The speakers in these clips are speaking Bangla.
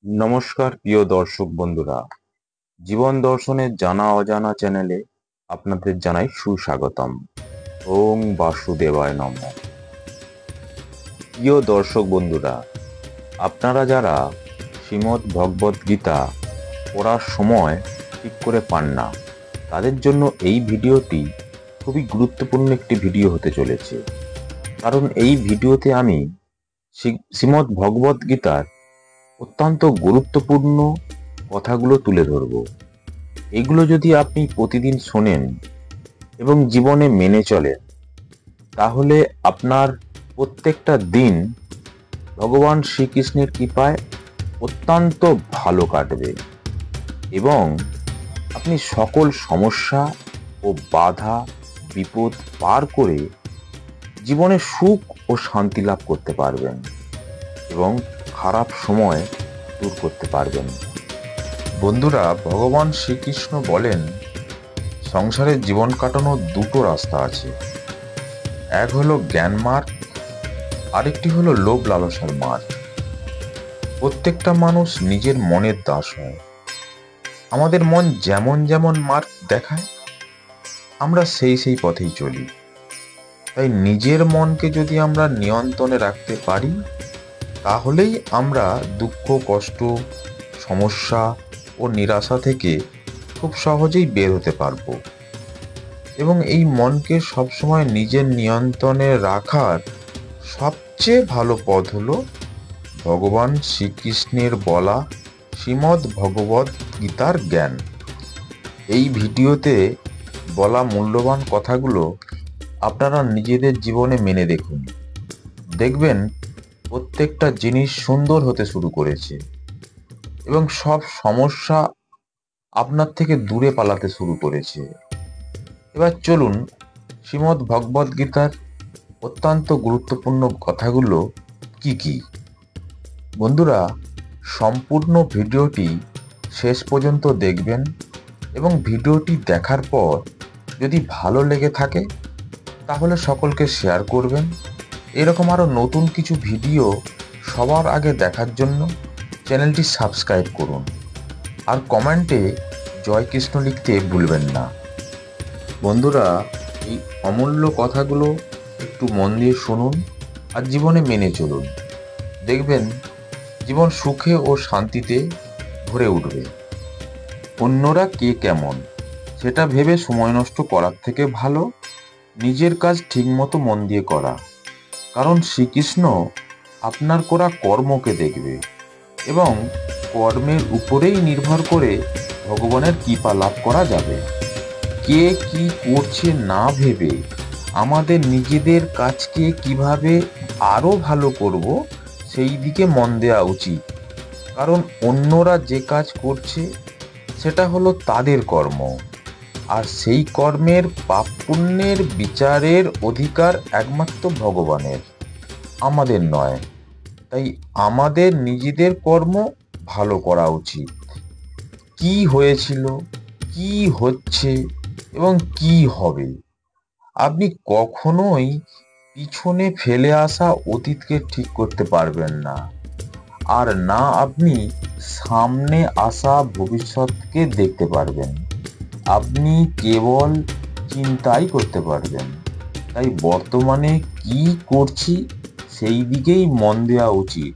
নমস্কার প্রিয় দর্শক বন্ধুরা, জীবন দর্শনের জানা অজানা চ্যানেলে আপনাদের জানাই সুস্বাগতম। ওং বাসুদেবায় নমঃ। প্রিয় দর্শক বন্ধুরা, আপনারা যারা শ্রীমদ্ ভগবদ গীতা পড়ার সময় ঠিক করে পান না, তাদের জন্য এই ভিডিওটি খুবই গুরুত্বপূর্ণ একটি ভিডিও হতে চলেছে। কারণ এই ভিডিওতে আমি শ্রীমদ্ ভগবদ গীতার অত্যন্ত গুরুত্বপূর্ণ কথাগুলো তুলে ধরব। এগুলো যদি আপনি প্রতিদিন শোনেন এবং জীবনে মেনে চলেন, তাহলে আপনার প্রত্যেকটা দিন ভগবান শ্রীকৃষ্ণের কৃপায় অত্যন্ত ভালো কাটবে এবং আপনি সকল সমস্যা ও বাধা বিপদ পার করে জীবনে সুখ ও শান্তি লাভ করতে পারবেন এবং খারাপ সময় দূর করতে পারবেন। বন্ধুরা, ভগবান শ্রীকৃষ্ণ বলেন, সংসারে জীবন কাটানোর দুটো রাস্তা আছে। এক হলো জ্ঞান মার্গ, আরেকটি হলো লোভ লালসার মার্গ। প্রত্যেকটা মানুষ নিজের মনের দাস হয়। আমাদের মন যেমন যেমন মার্গ দেখায়, আমরা সেই পথেই চলি। তাই নিজের মনকে যদি আমরা নিয়ন্ত্রণে রাখতে পারি, তাহলেই আমরা দুঃখ, কষ্ট, সমস্যা ও নিরাশা থেকে খুব সহজেই বের হতে পারবো। এবং এই মনকে সবসময় নিজের নিয়ন্ত্রণে রাখার সবচেয়ে ভালো পথ হলো ভগবান শ্রীকৃষ্ণের বলা শ্রীমদ্ ভগবদ গীতার জ্ঞান। এই ভিডিওতে বলা মূল্যবান কথাগুলো আপনারা নিজেদের জীবনে মেনে দেখুন। দেখবেন প্রত্যেকটা জিনিস সুন্দর হতে শুরু করেছে এবং সব সমস্যা আপনার থেকে দূরে পালাতে শুরু করেছে। এবার চলুন শ্রীমদ্ ভগবদ গীতার অত্যন্ত গুরুত্বপূর্ণ কথাগুলো কি কি। বন্ধুরা, সম্পূর্ণ ভিডিওটি শেষ পর্যন্ত দেখবেন এবং ভিডিওটি দেখার পর যদি ভালো লেগে থাকে তাহলে সকলকে শেয়ার করবেন। এরকম আরও নতুন কিছু ভিডিও সবার আগে দেখার জন্য চ্যানেলটি সাবস্ক্রাইব করুন আর কমেন্টে জয় কৃষ্ণ লিখতে ভুলবেন না। বন্ধুরা, এই অমূল্য কথাগুলো একটু মন দিয়ে শুনুন আর জীবনে মেনে চলুন। দেখবেন জীবন সুখে ও শান্তিতে ভরে উঠবে। অন্যরা কে কেমন সেটা ভেবে সময় নষ্ট করার থেকে ভালো নিজের কাজ ঠিকমতো মন দিয়ে করা। কারণ শ্রীকৃষ্ণ আপনার করা কর্মকে দেখবে এবং কর্মের উপরেই নির্ভর করে ভগবানের কৃপা লাভ করা যাবে। কে কি করছে না ভেবে আমাদের নিজেদের কাজকে কিভাবে আরো ভালো করব সেই দিকে মন দেওয়া উচিত। কারণ অন্যরা যে কাজ করছে সেটা হলো তাদের কর্ম, আর সেই কর্মের পাপ পুণ্যের বিচারের অধিকার একমাত্র ভগবানের, আমাদের নয়। তাই আমাদের নিজেদের কর্ম ভালো করা উচিত। কি হয়েছিল, কি হচ্ছে এবং কি হবে, আপনি কখনোই পিছনে ফেলে আসা অতীতকে ঠিক করতে পারবেন না, আর না আপনি সামনে আসা ভবিষ্যৎকে দেখতে পারবেন। আপনি কেবল চিন্তাই করতে পারবেন। তাই বর্তমানে কি করছি সেই দিকেই মন দেওয়া উচিত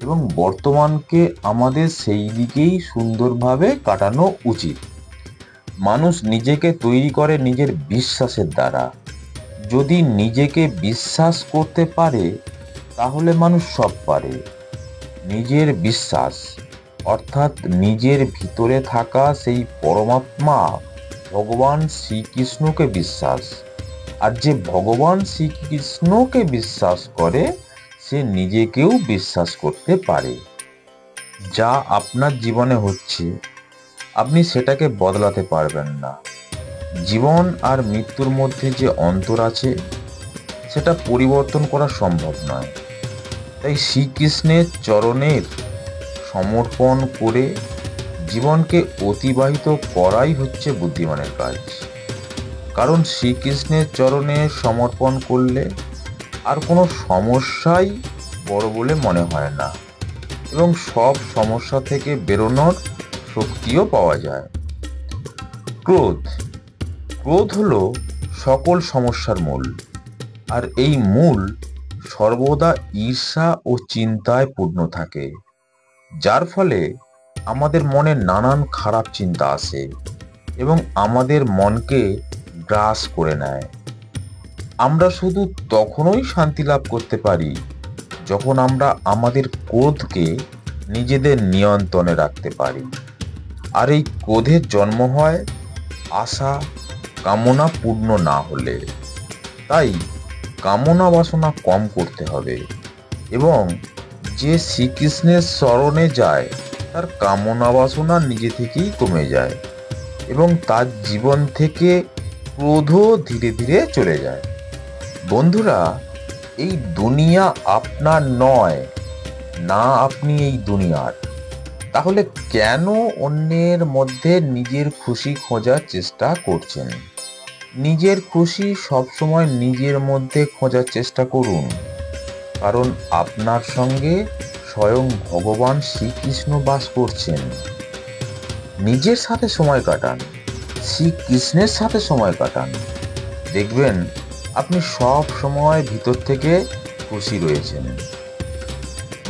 এবং বর্তমানকে আমাদের সেই দিকেই সুন্দরভাবে কাটানো উচিত। মানুষ নিজেকে তৈরি করে নিজের বিশ্বাসের দ্বারা। যদি নিজেকে বিশ্বাস করতে পারে তাহলে মানুষ সব পারে। নিজের বিশ্বাস অর্থাৎ নিজের ভিতরে থাকা সেই পরমাত্মা ভগবান শ্রীকৃষ্ণকে বিশ্বাস। আর যে ভগবান শ্রীকৃষ্ণকে বিশ্বাস করে সে নিজেকেও বিশ্বাস করতে পারে। যা আপনার জীবনে হচ্ছে আপনি সেটাকে বদলাতে পারবেন না। জীবন আর মৃত্যুর মধ্যে যে অন্তর আছে সেটা পরিবর্তন করা সম্ভব নয়। তাই শ্রীকৃষ্ণের চরণের সমর্পণ করে জীবনকে অতিবাহিত করাই হচ্ছে বুদ্ধিমানের কাজ। কারণ শ্রীকৃষ্ণের চরণে সমর্পণ করলে আর কোনো সমস্যাই বড় বলে মনে হয় না। এবং সব সমস্যা থেকে বেরোনোর শক্তিও পাওয়া যায়। ক্রোধ ক্রোধ হলো সকল সমস্যার মূল, আর এই মূল সর্বদা ঈর্ষা ও চিন্তায় পূর্ণ থাকে, যার ফলে আমাদের মনে নানান খারাপ চিন্তা আসে এবং আমাদের মনকে গ্রাস করে নেয়। আমরা শুধু তখনই শান্তি লাভ করতে পারি যখন আমরা আমাদের ক্রোধকে নিজেদের নিয়ন্ত্রণে রাখতে পারি। আর এই ক্রোধের জন্ম হয় আশা কামনা পূর্ণ না হলে। তাই কামনা বাসনা কম করতে হবে এবং যে শ্রীকৃষ্ণের শরণে যায় তার কামনা বাসনা নিজে থেকেই কমে যায় এবং তার জীবন থেকে ক্রোধও ধীরে ধীরে চলে যায়। বন্ধুরা, এই দুনিয়া আপনার নয়, না আপনি এই দুনিয়ার। তাহলে কেন অন্যের মধ্যে নিজের খুশি খোঁজার চেষ্টা করছেন? নিজের খুশি সবসময় নিজের মধ্যে খোঁজার চেষ্টা করুন, কারণ আপনার সঙ্গে স্বয়ং ভগবান শ্রীকৃষ্ণ বাস করছেন। নিজের সাথে সময় কাটান, শ্রীকৃষ্ণের সাথে সময় কাটান। দেখবেন আপনি সব সময় ভিতর থেকে খুশি রয়েছেন।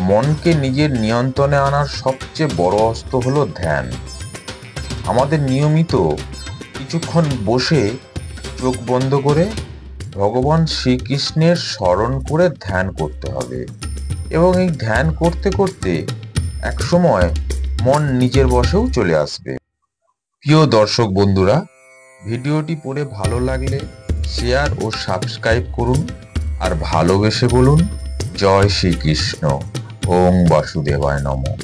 মনকে নিজের নিয়ন্ত্রণে আনার সবচেয়ে বড় অস্ত্র হলো ধ্যান। আমাদের নিয়মিত কিছুক্ষণ বসে চোখ বন্ধ করে ভগবান শ্রীকৃষ্ণের স্মরণ করে ধ্যান করতে হবে এবং এই ধ্যান করতে করতে একসময় মন নিজের বশেও চলে আসবে। প্রিয় দর্শক বন্ধুরা, ভিডিওটি পড়ে ভালো লাগলে শেয়ার ও সাবস্ক্রাইব করুন আর ভালোবেসে বলুন জয় শ্রীকৃষ্ণ। ওং বাসুদেবায় নমঃ।